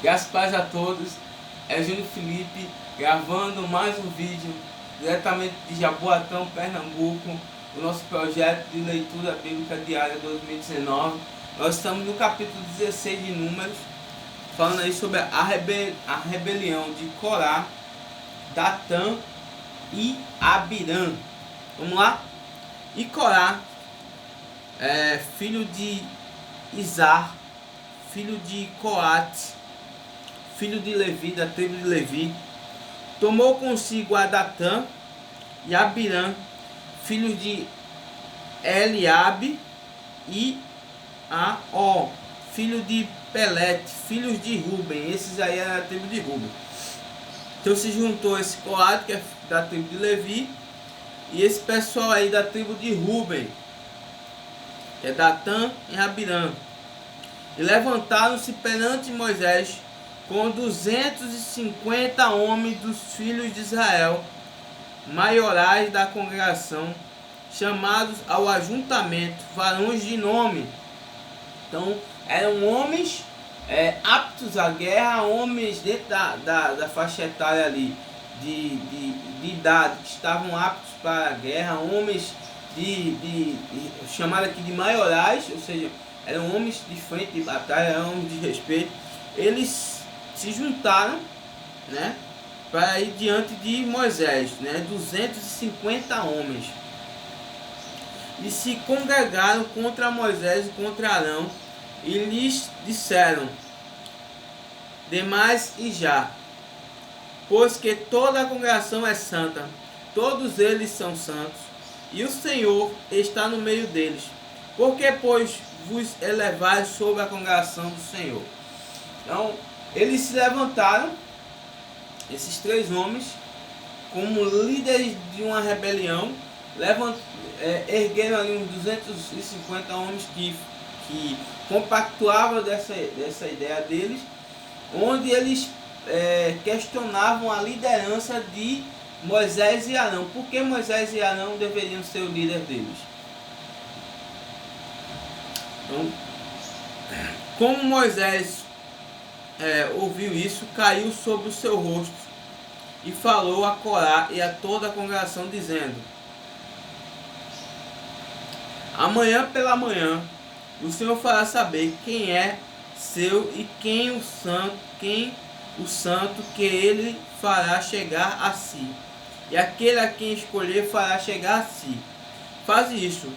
Graças a Deus a todos. É Júnior Felipe gravando mais um vídeo diretamente de Jaboatão, Pernambuco. O nosso projeto de leitura bíblica diária 2019. Nós estamos no capítulo 16 de Números, falando aí sobre a rebelião de Corá, Datã e Abirã. Vamos lá? E Corá, filho de Izar, filho de Coate, filho de Levi, da tribo de Levi, tomou consigo a Datã e Abirã, filhos de Eliabe, e a filho de Pelete, filhos de Ruben. Esses aí eram da tribo de Ruben. Então se juntou esse Coate, que é da tribo de Levi, e esse pessoal aí da tribo de Ruben, que é Datã e Abirã. E levantaram-se perante Moisés com 250 homens dos filhos de Israel, maiorais da congregação, chamados ao ajuntamento, varões de nome. Então, eram homens aptos à guerra, homens dentro da faixa etária ali, de idade, que estavam aptos para a guerra, homens chamados aqui de maiorais, ou seja, eram homens de frente de batalha, eram homens de respeito. Eles se juntaram, né, para ir diante de Moisés, né, 250 homens, e se congregaram contra Moisés e contra Arão, e lhes disseram: demais e já, pois que toda a congregação é santa, todos eles são santos, e o Senhor está no meio deles. Por que, pois, vos elevais sobre a congregação do Senhor? Então, eles se levantaram, esses três homens, como líderes de uma rebelião, ergueram ali uns 250 homens que compactuavam dessa ideia deles, onde eles questionavam a liderança de Moisés e Arão. Por que Moisés e Arão deveriam ser o líder deles? Então, como Moisés ouviu isso, caiu sobre o seu rosto e falou a Corá e a toda a congregação, dizendo: amanhã pela manhã o Senhor fará saber quem é seu e quem o santo que ele fará chegar a si, e aquele a quem escolher fará chegar a si. Faz isto: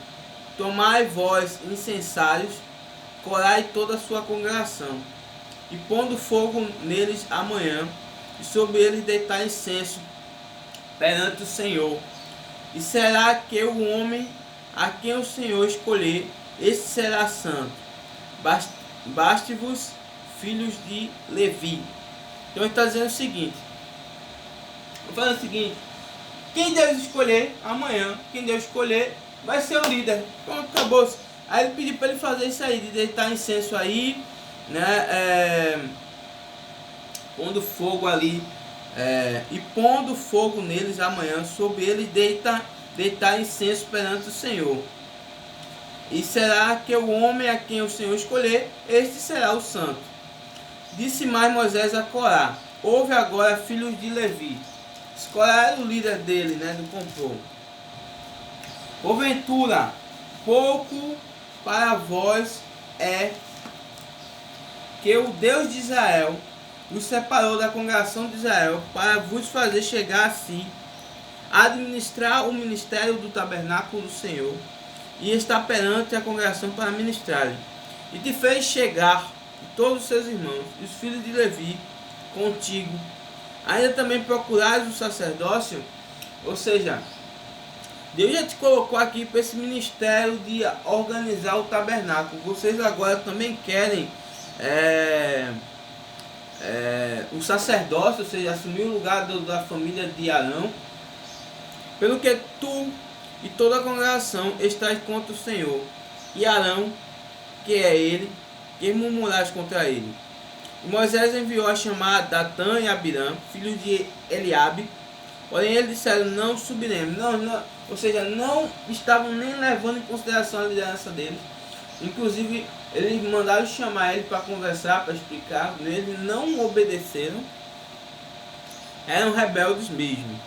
tomai vós incensários, Corá e toda a sua congregação, e pondo fogo neles amanhã, e sobre eles deitar incenso perante o Senhor. E será que o homem a quem o Senhor escolher, esse será santo. Baste-vos, filhos de Levi. Então ele está dizendo o seguinte: quem Deus escolher amanhã, quem Deus escolher vai ser o líder. Pronto, acabou. Aí ele pediu para ele fazer isso aí, de deitar incenso aí, né, pondo fogo ali, e pondo fogo neles amanhã, sobre eles deitar incenso perante o Senhor. E será que o homem a quem o Senhor escolher, este será o santo. Disse mais Moisés a Corá: ouve agora, filhos de Levi. Corá era o líder dele, né, do complô. Porventura, pouco para vós é que o Deus de Israel os separou da congregação de Israel para vos fazer chegar a si, administrar o ministério do tabernáculo do Senhor, e estar perante a congregação para ministrar. E te fez chegar todos os seus irmãos e os filhos de Levi contigo. Ainda também procurais o sacerdócio, ou seja, Deus já te colocou aqui para esse ministério de organizar o tabernáculo. Vocês agora também querem o sacerdócio, ou seja, assumir o lugar da família de Arão, pelo que tu e toda a congregação estáis contra o Senhor, e Arão, que é ele, que murmurais contra ele. E Moisés enviou a chamar Datã e Abirã, filhos de Eliabe, porém eles disseram: não subiremos. Não, ou seja, não estavam nem levando em consideração a liderança deles. Inclusive Eles mandaram chamar ele para conversar, para explicar. Eles não obedeceram. Eram rebeldes mesmo.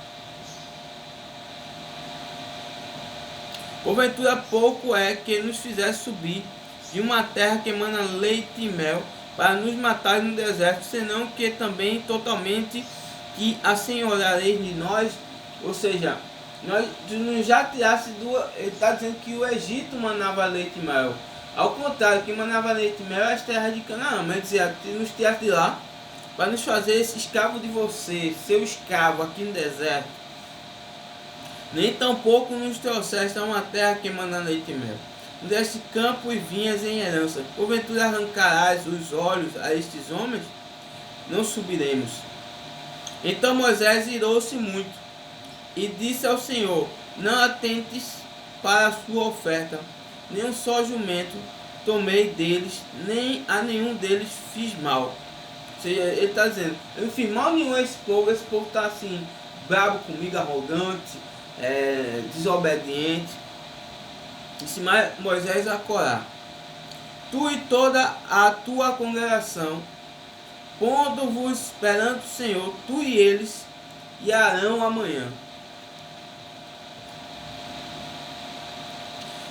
Porventura pouco é que nos fizesse subir de uma terra que emana leite e mel, para nos matar no deserto, senão que também totalmente que assenhorareis de nós. Ou seja, nós já tirasse do... Ele está dizendo que o Egito manava leite e mel. Ao contrário, que manava leite e mel é as terras de Canaã. Mas dizia, nos tirasse de lá, para nos fazer esse escravo de você, seu escravo aqui no deserto. Nem tampouco nos trouxeste a uma terra que emana leite e mel. Nos deste campo e vinhas em herança. Porventura arrancarás os olhos a estes homens? Não subiremos. Então Moisés irou-se muito e disse ao Senhor: não atentes para a sua oferta, nem um só jumento tomei deles, nem a nenhum deles fiz mal. Ou seja, ele está dizendo, eu não fiz mal nenhum a esse povo está assim, bravo comigo, arrogante, desobediente. Disse Moisés a Corá: tu e toda a tua congregação, pondo-vos perante o Senhor, tu e eles, e Arão amanhã.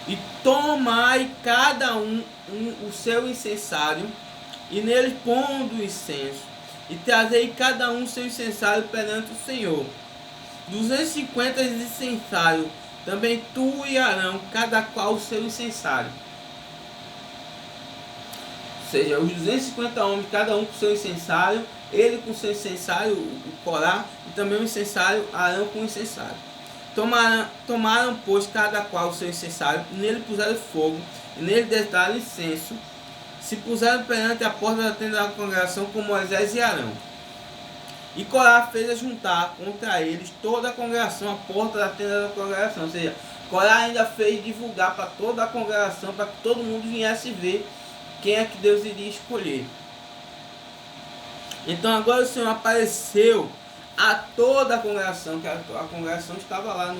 E tomai cada um o seu incensário, e nele pondo o incenso, e trazei cada um o seu incensário perante o Senhor. 250 incensários, também tu e Arão, cada qual o seu incensário. Ou seja, os 250 homens, cada um com o seu incensário, ele com o seu incensário, o Corá, e também o incensário, Arão com o incensário. Tomaram, pois, cada qual o seu incensário, e nele puseram fogo, e nele deitaram incenso, se puseram perante a porta da tenda da congregação com Moisés e Arão. E Corá fez ajuntar contra eles toda a congregação à porta da tenda da congregação. Ou seja, Corá ainda fez divulgar para toda a congregação, para que todo mundo viesse ver quem é que Deus iria escolher. Então agora o Senhor apareceu a toda a congregação, que a congregação estava lá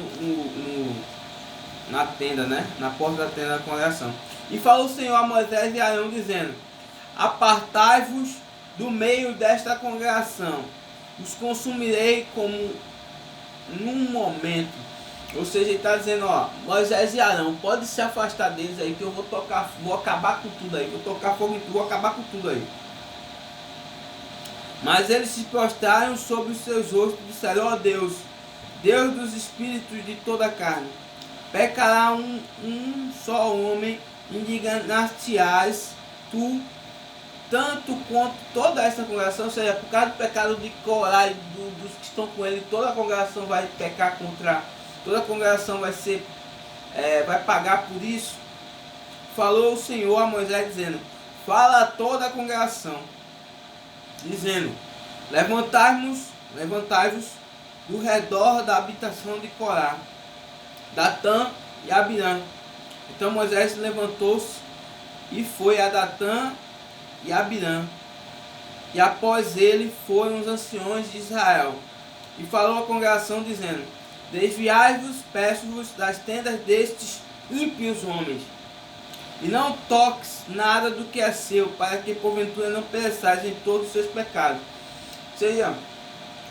na tenda, né? Na porta da tenda da congregação. E falou o Senhor a Moisés e Arão, dizendo: apartai-vos do meio desta congregação, os consumirei como num momento. Ou seja, ele está dizendo, ó, Moisés e Arão, pode se afastar deles aí, que eu vou acabar com tudo aí, vou tocar fogo em tudo, vou acabar com tudo aí. Mas eles se prostraram sobre os seus rostos e disseram: ó Deus, Deus dos espíritos de toda a carne, pecará um só homem, indignar-te-ás tu, tanto quanto toda essa congregação. Ou seja, por causa do pecado de Corá e dos que estão com ele, toda a congregação vai pecar contra, toda a congregação vai pagar por isso. Falou o Senhor a Moisés dizendo: fala a toda a congregação, dizendo: levantai-vos do redor da habitação de Corá, Datã e Abirã. Então Moisés levantou-se e foi a Datã e Abirã, e após ele foram os anciões de Israel, e falou à congregação dizendo: desviai-vos, peço-vos, das tendas destes ímpios homens, e não toques nada do que é seu, para que porventura não pereçais em todos os seus pecados. Ou seja,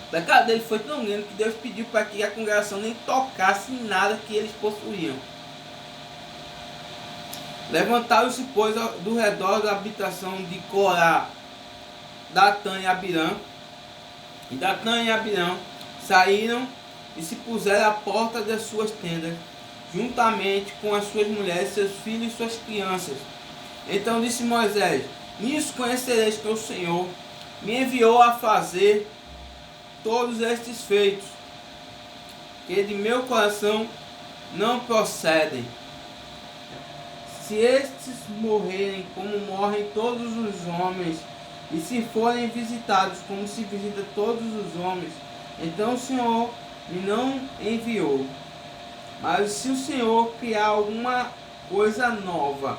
o pecado dele foi tão grande que Deus pediu para que a congregação nem tocasse em nada que eles possuíam. Levantaram-se, pois, do redor da habitação de Corá, Datã e Abirã. E Datã e Abirã saíram e se puseram à porta das suas tendas, juntamente com as suas mulheres, seus filhos e suas crianças. Então disse Moisés: nisso conhecereis que o Senhor me enviou a fazer todos estes feitos, que de meu coração não procedem. Se estes morrerem como morrem todos os homens, e se forem visitados como se visita todos os homens, então o Senhor me não enviou. Mas se o Senhor criar alguma coisa nova,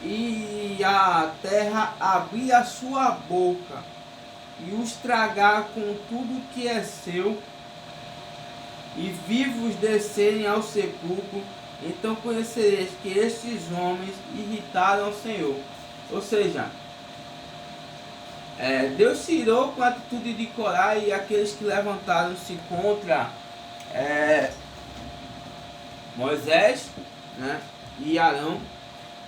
e a terra abrir a sua boca, e os tragar com tudo que é seu, e vivos descerem ao sepulcro, então conhecereis que estes homens irritaram ao Senhor. Ou seja, Deus se irou com a atitude de Corá e aqueles que levantaram-se contra Moisés, né, e Arão.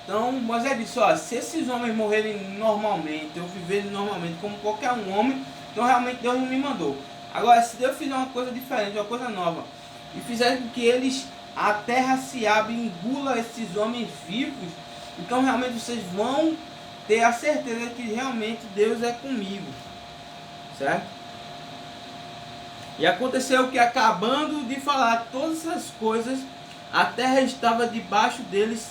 Então Moisés disse, ó, se esses homens morrerem normalmente, ou viverem normalmente como qualquer um homem, então realmente Deus não me mandou. Agora, se Deus fizer uma coisa diferente, uma coisa nova, e fizer com que a terra se abra e engula esses homens vivos, então realmente vocês vão ter a certeza que realmente Deus é comigo, certo? E aconteceu que, acabando de falar todas essas coisas, a terra estava debaixo deles,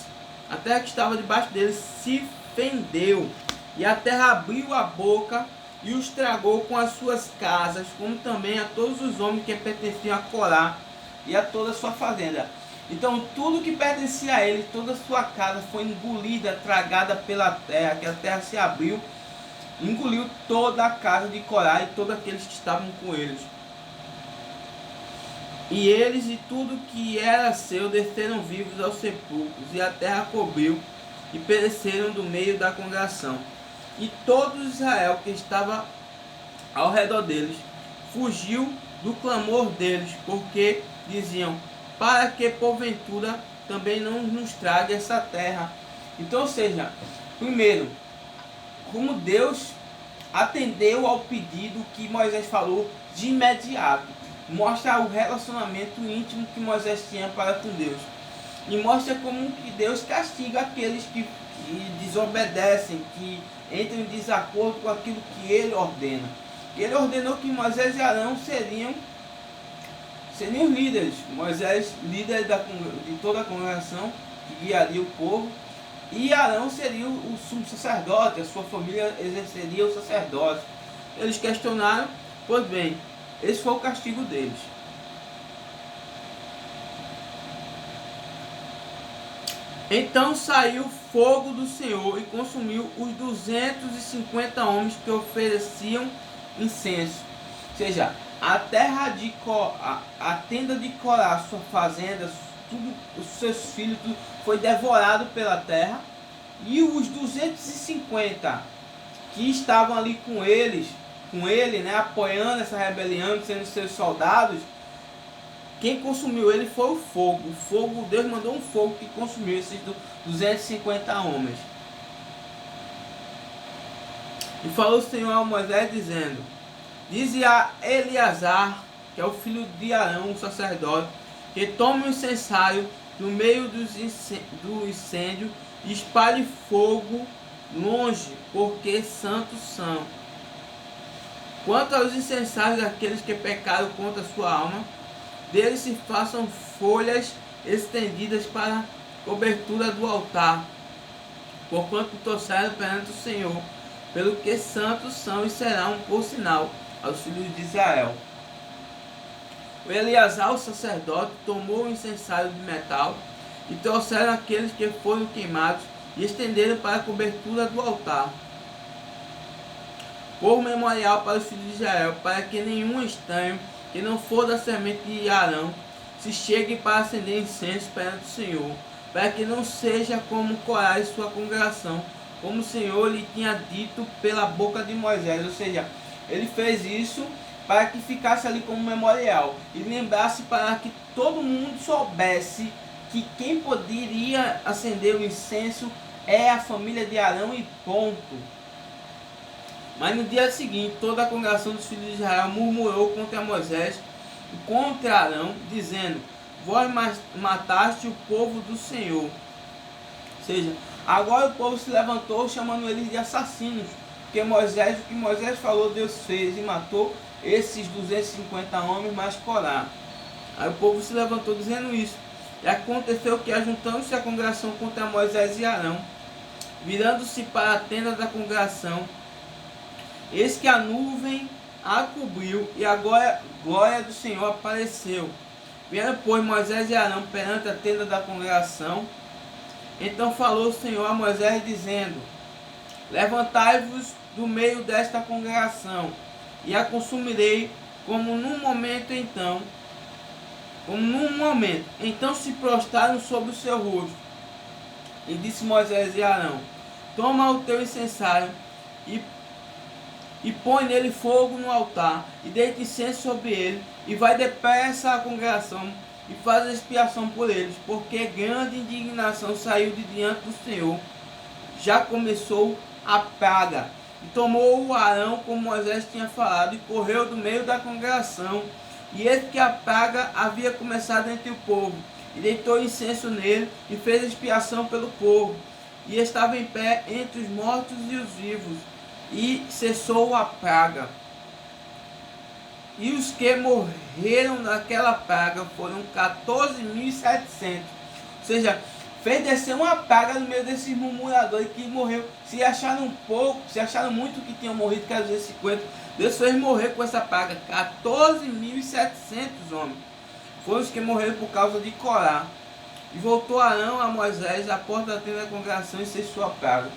a terra que estava debaixo deles se fendeu, e a terra abriu a boca e os tragou com as suas casas, como também a todos os homens que pertenciam a Corá e a toda a sua fazenda. Então tudo que pertencia a ele, toda a sua casa foi engolida, tragada pela terra, que a terra se abriu, engoliu toda a casa de Corá e todos aqueles que estavam com eles. E eles e tudo que era seu desceram vivos aos sepulcros, e a terra cobriu, e pereceram do meio da congregação. E todo Israel que estava ao redor deles fugiu do clamor deles, porque diziam, para que porventura também não nos traga essa terra. Então, ou seja, primeiro, como Deus atendeu ao pedido que Moisés falou de imediato, mostra o relacionamento íntimo que Moisés tinha para com Deus, e mostra como que Deus castiga aqueles que desobedecem, que entram em desacordo com aquilo que ele ordena. Ele ordenou que Moisés e Arão seriam os líderes. Moisés, líder de toda a congregação, que guiaria o povo, e Arão seria o sumo sacerdote, a sua família exerceria o sacerdócio. Eles questionaram, pois bem, esse foi o castigo deles. Então saiu fogo do Senhor e consumiu os 250 homens que ofereciam incenso. Ou seja, a terra de a tenda de Corá, sua fazenda, tudo, os seus filhos, tudo foi devorado pela terra. E os 250 que estavam ali com ele, né, apoiando essa rebelião, sendo seus soldados, quem consumiu ele foi o fogo. O fogo, Deus mandou um fogo que consumiu esses 250 homens. E falou o Senhor a Moisés dizendo, dize a Eleazar, que é o filho de Arão, o sacerdote, que tome o incensário no meio do incêndio e espalhe fogo longe, porque santos são. Quanto aos incensários daqueles que pecaram contra a sua alma, deles se façam folhas estendidas para a cobertura do altar, porquanto trouxeram perante o Senhor, pelo que santos são e serão por sinal aos filhos de Israel. O Eleazar, o sacerdote, tomou o incensário de metal e trouxeram aqueles que foram queimados e estenderam para a cobertura do altar, por memorial para os filhos de Israel, para que nenhum estranho que não for da semente de Arão se chegue para acender incenso perante o Senhor, para que não seja como Corá e sua congregação, como o Senhor lhe tinha dito pela boca de Moisés. Ou seja, ele fez isso para que ficasse ali como memorial e lembrasse, para que todo mundo soubesse que quem poderia acender o incenso é a família de Arão e ponto. Mas no dia seguinte, toda a congregação dos filhos de Israel murmurou contra Moisés e contra Arão, dizendo, vós mataste o povo do Senhor. Ou seja, agora o povo se levantou chamando eles de assassinos, porque o que Moisés falou, Deus fez e matou esses 250 homens mais Corá. Aí o povo se levantou dizendo isso. E aconteceu que, ajuntando-se a congregação contra Moisés e Arão, virando-se para a tenda da congregação, eis que a nuvem a cobriu e a glória do Senhor apareceu. Vieram, pois, Moisés e Arão perante a tenda da congregação. Então falou o Senhor a Moisés, dizendo, levantai-vos do meio desta congregação, e a consumirei como num momento. Então se prostraram sobre o seu rosto. E disse Moisés e Arão, toma o teu incensário e põe nele fogo no altar, e deita incenso sobre ele, e vai depressa à congregação, e faz expiação por eles, porque grande indignação saiu de diante do Senhor, já começou a praga. E tomou o Arão, como Moisés tinha falado, e correu do meio da congregação, e eis que a praga havia começado entre o povo, e deitou incenso nele, e fez expiação pelo povo, e estava em pé entre os mortos e os vivos, e cessou a praga. E os que morreram naquela praga foram 14.700. Ou seja, fez descer uma praga no meio desses murmuradores que morreu. Se acharam pouco, se acharam muito que tinham morrido, quer dizer 50. Deus fez morrer com essa praga 14.700 homens. Foram os que morreram por causa de Corá. E voltou Arão a Moisés à porta da tenda da congregação e cessou a praga.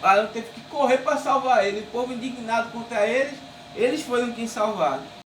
Arão teve que correr para salvar ele. O povo indignado contra eles foram quem salvaram.